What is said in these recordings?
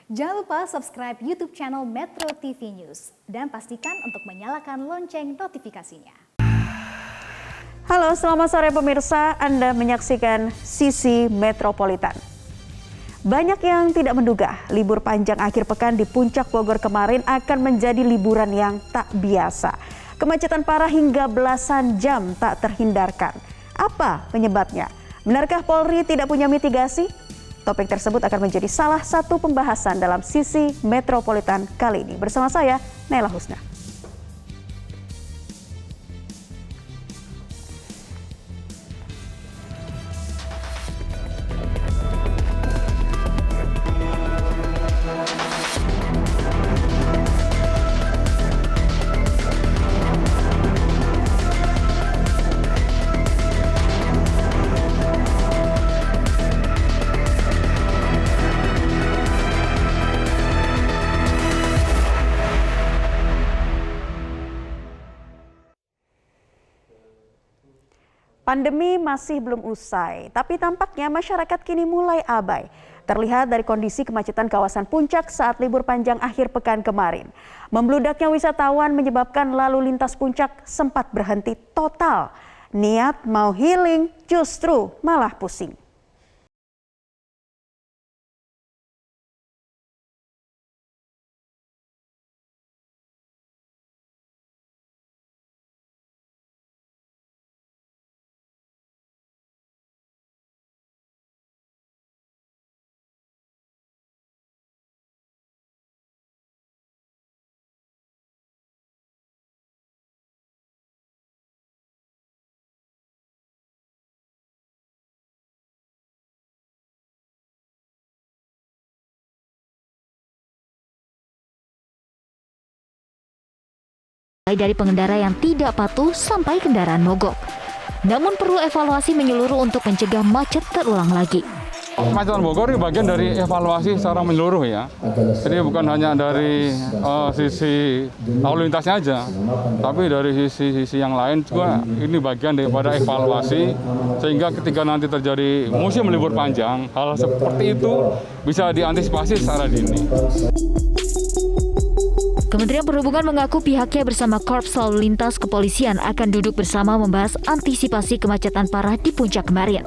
Jangan lupa subscribe YouTube channel Metro TV News dan pastikan untuk menyalakan lonceng notifikasinya. Halo, selamat sore pemirsa. Anda menyaksikan Sisi Metropolitan. Banyak yang tidak menduga libur panjang akhir pekan di Puncak Bogor kemarin akan menjadi liburan yang tak biasa. Kemacetan parah hingga belasan jam tak terhindarkan. Apa penyebabnya? Benarkah Polri tidak punya mitigasi? Topik tersebut akan menjadi salah satu pembahasan dalam Sisi Metropolitan kali ini. Bersama saya, Naila Husna. Pandemi masih belum usai, tapi tampaknya masyarakat kini mulai abai. Terlihat dari kondisi kemacetan kawasan Puncak saat libur panjang akhir pekan kemarin. Membludaknya wisatawan menyebabkan lalu lintas Puncak sempat berhenti total. Niat mau healing justru malah pusing. Dari pengendara yang tidak patuh sampai kendaraan mogok. Namun perlu evaluasi menyeluruh untuk mencegah macet terulang lagi. Kemacetan Bogor ini bagian dari evaluasi secara menyeluruh ya. Jadi bukan hanya dari sisi lalu lintasnya aja, tapi dari sisi yang lain juga ini bagian daripada evaluasi sehingga ketika nanti terjadi musim libur panjang, hal seperti itu bisa diantisipasi secara dini. Kementerian Perhubungan mengaku pihaknya bersama Korps Lalu Lintas Kepolisian akan duduk bersama membahas antisipasi kemacetan parah di Puncak kemarin.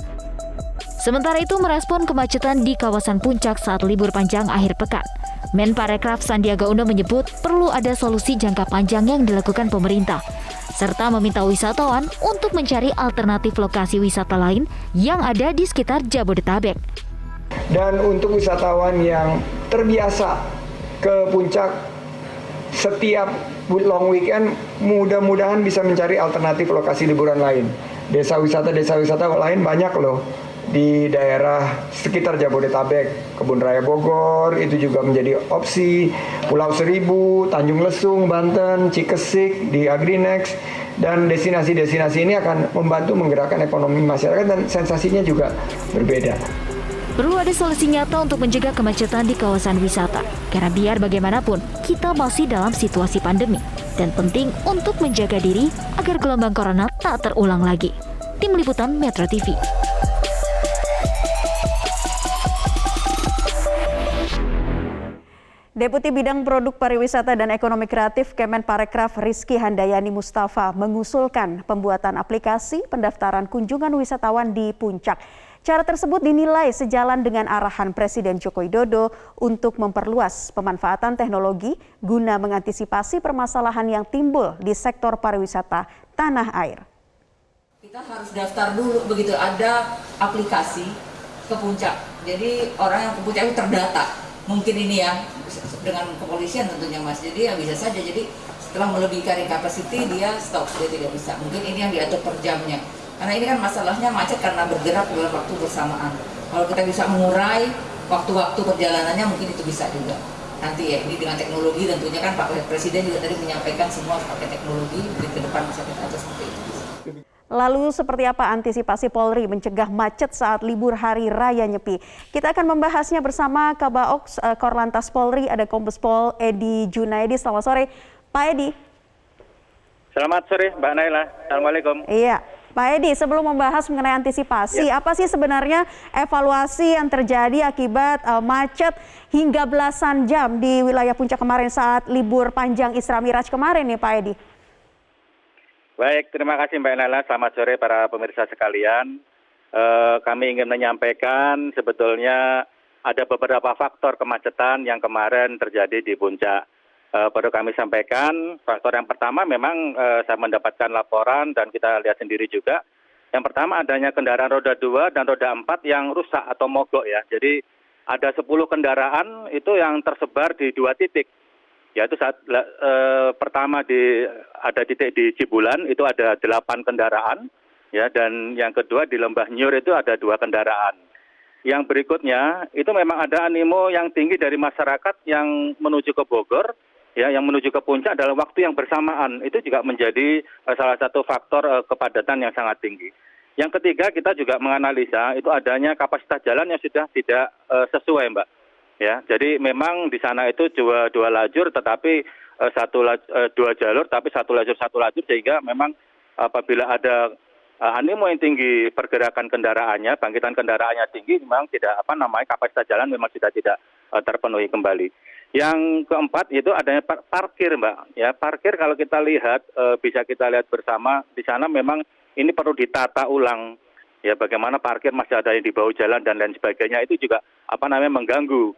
Sementara itu merespon kemacetan di kawasan Puncak saat libur panjang akhir pekan. Menparekraf Sandiaga Uno menyebut perlu ada solusi jangka panjang yang dilakukan pemerintah, serta meminta wisatawan untuk mencari alternatif lokasi wisata lain yang ada di sekitar Jabodetabek. Dan untuk wisatawan yang terbiasa ke Puncak setiap long weekend, mudah-mudahan bisa mencari alternatif lokasi liburan lain. Desa wisata lain banyak loh di daerah sekitar Jabodetabek. Kebun Raya Bogor itu juga menjadi opsi. Pulau Seribu, Tanjung Lesung, Banten, Cikesik, di Agrinex. Dan destinasi-destinasi ini akan membantu menggerakkan ekonomi masyarakat dan sensasinya juga berbeda. Perlu ada solusi nyata untuk mencegah kemacetan di kawasan wisata. Karena biar bagaimanapun, kita masih dalam situasi pandemi. Dan penting untuk menjaga diri agar gelombang corona tak terulang lagi. Tim Liputan Metro TV. Deputi Bidang Produk Pariwisata dan Ekonomi Kreatif Kemenparekraf Rizky Handayani Mustafa mengusulkan pembuatan aplikasi pendaftaran kunjungan wisatawan di Puncak. Cara tersebut dinilai sejalan dengan arahan Presiden Joko Widodo untuk memperluas pemanfaatan teknologi guna mengantisipasi permasalahan yang timbul di sektor pariwisata tanah air. Kita harus daftar dulu, begitu ada aplikasi ke Puncak. Jadi orang yang ke Puncak itu terdata. Mungkin ini ya dengan kepolisian tentunya Mas. Jadi ya bisa saja. Jadi setelah melebihi carrying capacity dia stop, dia tidak bisa. Mungkin ini yang diatur per jamnya. Karena ini kan masalahnya macet karena bergerak dalam waktu bersamaan. Kalau kita bisa mengurai waktu-waktu perjalanannya mungkin itu bisa juga. Nanti ya ini dengan teknologi tentunya kan Pak Presiden juga tadi menyampaikan semua harus pakai teknologi, mungkin ke depan bisa kita atur seperti itu. Lalu seperti apa antisipasi Polri mencegah macet saat libur Hari Raya Nyepi? Kita akan membahasnya bersama Kabaoks Korlantas Polri, ada Kombes Pol Edi Junaidi. Selamat sore, Pak Edi. Selamat sore, Mbak Naila. Assalamualaikum. Iya, Pak Edi, sebelum membahas mengenai antisipasi, apa sih sebenarnya evaluasi yang terjadi akibat macet hingga belasan jam di wilayah Puncak kemarin saat libur panjang Isra Miraj kemarin nih Pak Edi? Baik, terima kasih Mbak Nala. Selamat sore para pemirsa sekalian. Kami ingin menyampaikan sebetulnya ada beberapa faktor kemacetan yang kemarin terjadi di Puncak. Perlu kami sampaikan, faktor yang pertama memang saya mendapatkan laporan dan kita lihat sendiri juga. Yang pertama adanya kendaraan roda 2 dan roda 4 yang rusak atau mogok ya. Jadi ada 10 kendaraan itu yang tersebar di 2 titik. Yaitu pertama ada titik di Cibulan itu ada 8 kendaraan ya, dan yang kedua di Lembah Nyur itu ada 2 kendaraan. Yang berikutnya itu memang ada animo yang tinggi dari masyarakat yang menuju ke Bogor ya, yang menuju ke Puncak dalam waktu yang bersamaan. Itu juga menjadi salah satu faktor kepadatan yang sangat tinggi. Yang ketiga, kita juga menganalisa itu adanya kapasitas jalan yang sudah tidak sesuai, Mbak. Ya, jadi memang di sana itu dua lajur, tetapi dua jalur, tapi satu lajur sehingga memang apabila ada animo yang tinggi pergerakan kendaraannya, bangkitan kendaraannya tinggi, memang tidak kapasitas jalan memang sudah tidak terpenuhi kembali. Yang keempat itu adanya parkir, Mbak. Ya, parkir kalau kita lihat bisa kita lihat bersama di sana memang ini perlu ditata ulang. Ya, bagaimana parkir masih ada yang di bahu jalan dan lain sebagainya, itu juga mengganggu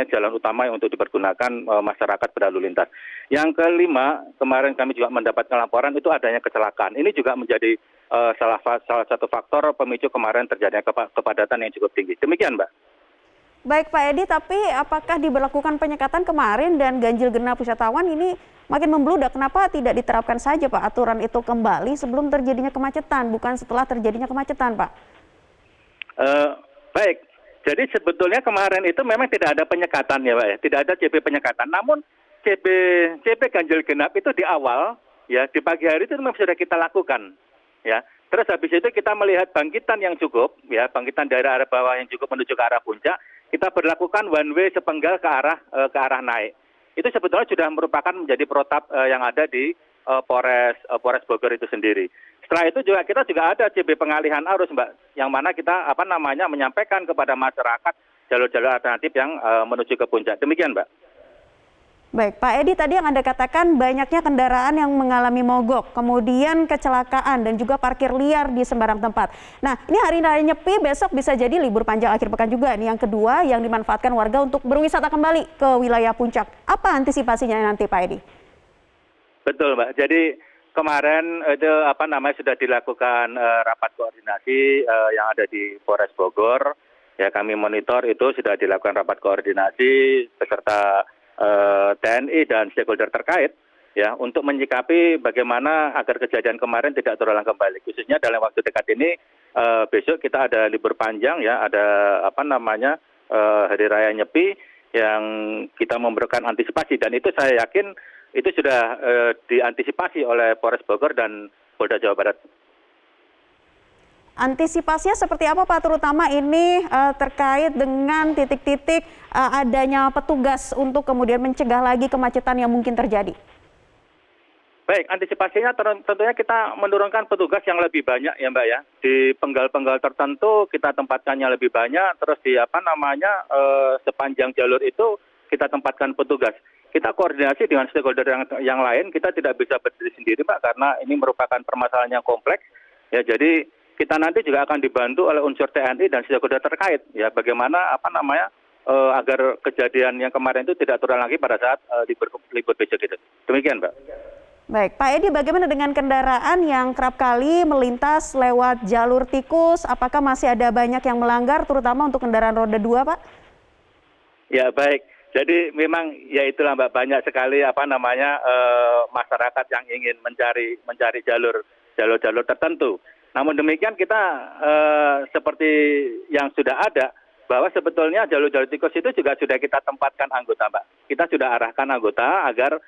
jalan utama yang untuk dipergunakan masyarakat berlalu lintas. Yang kelima, kemarin kami juga mendapatkan laporan itu adanya kecelakaan. Ini juga menjadi salah satu faktor pemicu kemarin terjadinya kepadatan yang cukup tinggi. Demikian, Mbak. Baik Pak Edi, tapi apakah diberlakukan penyekatan kemarin dan ganjil genap wisatawan ini makin membludak? Kenapa tidak diterapkan saja Pak aturan itu kembali sebelum terjadinya kemacetan, bukan setelah terjadinya kemacetan, Pak? Baik, jadi sebetulnya kemarin itu memang tidak ada penyekatan ya Pak ya, tidak ada CP penyekatan. Namun CP ganjil genap itu di awal ya, di pagi hari itu memang sudah kita lakukan ya. Terus habis itu kita melihat bangkitan yang cukup ya, bangkitan dari arah bawah yang cukup menuju ke arah Puncak, kita berlakukan one way sepenggal ke arah naik. Itu sebetulnya sudah merupakan menjadi protap yang ada di Polres Bogor itu sendiri. Setelah itu kita juga ada CB pengalihan arus, Mbak, yang mana kita menyampaikan kepada masyarakat jalur-jalur alternatif yang menuju ke Puncak. Demikian, Mbak. Baik, Pak Edi, tadi yang Anda katakan banyaknya kendaraan yang mengalami mogok, kemudian kecelakaan dan juga parkir liar di sembarang tempat. Nah, ini hari raya Nyepi, besok bisa jadi libur panjang akhir pekan juga. Ini yang kedua yang dimanfaatkan warga untuk berwisata kembali ke wilayah Puncak. Apa antisipasinya nanti, Pak Edi? Betul, Mbak. Jadi kemarin itu sudah dilakukan rapat koordinasi yang ada di Polres Bogor. Ya, kami monitor itu sudah dilakukan rapat koordinasi beserta TNI dan stakeholder terkait ya untuk menyikapi bagaimana agar kejadian kemarin tidak terulang kembali, khususnya dalam waktu dekat ini. Besok kita ada libur panjang ya, ada hari raya Nyepi yang kita memberikan antisipasi, dan itu saya yakin itu sudah diantisipasi oleh Polres Bogor dan Polda Jawa Barat. Antisipasinya seperti apa Pak, terutama ini terkait dengan titik-titik adanya petugas untuk kemudian mencegah lagi kemacetan yang mungkin terjadi? Baik, antisipasinya tentunya kita menurunkan petugas yang lebih banyak ya Mbak ya. Di penggal-penggal tertentu kita tempatkannya lebih banyak, terus di sepanjang jalur itu kita tempatkan petugas. Kita koordinasi dengan stakeholder yang lain, kita tidak bisa berdiri sendiri Mbak, karena ini merupakan permasalahan yang kompleks. Ya, jadi kita nanti juga akan dibantu oleh unsur TNI dan stakeholder terkait ya, bagaimana agar kejadian yang kemarin itu tidak terulang lagi pada saat libur besok itu. Demikian, Mbak. Baik, Pak Edi, bagaimana dengan kendaraan yang kerap kali melintas lewat jalur tikus? Apakah masih ada banyak yang melanggar, terutama untuk kendaraan roda 2, Pak? Ya, baik. Jadi memang ya itulah Mbak, banyak sekali masyarakat yang ingin mencari jalur tertentu. Namun demikian kita seperti yang sudah ada, bahwa sebetulnya jalur-jalur tikus itu juga sudah kita tempatkan anggota, Mbak. Kita sudah arahkan anggota agar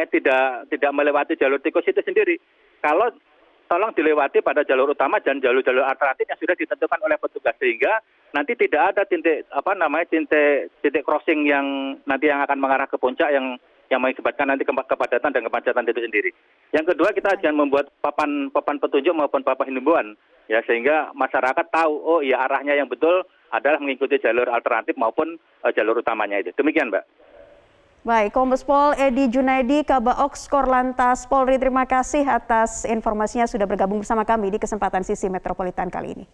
tidak melewati jalur tikus itu sendiri. Kalau tolong dilewati pada jalur utama dan jalur-jalur alternatif yang sudah ditentukan oleh petugas, sehingga nanti tidak ada titik crossing yang nanti yang akan mengarah ke Puncak yang yang mengakibatkan nanti kepadatan dan kemacetan itu sendiri. Yang kedua, kita akan membuat papan petunjuk maupun papan himbauan ya, sehingga masyarakat tahu oh iya arahnya yang betul adalah mengikuti jalur alternatif maupun jalur utamanya itu. Demikian, Mbak. Baik, Kombes Pol Edi Junaidi, Kabaoks Korlantas Polri, terima kasih atas informasinya sudah bergabung bersama kami di kesempatan Sisi Metropolitan kali ini.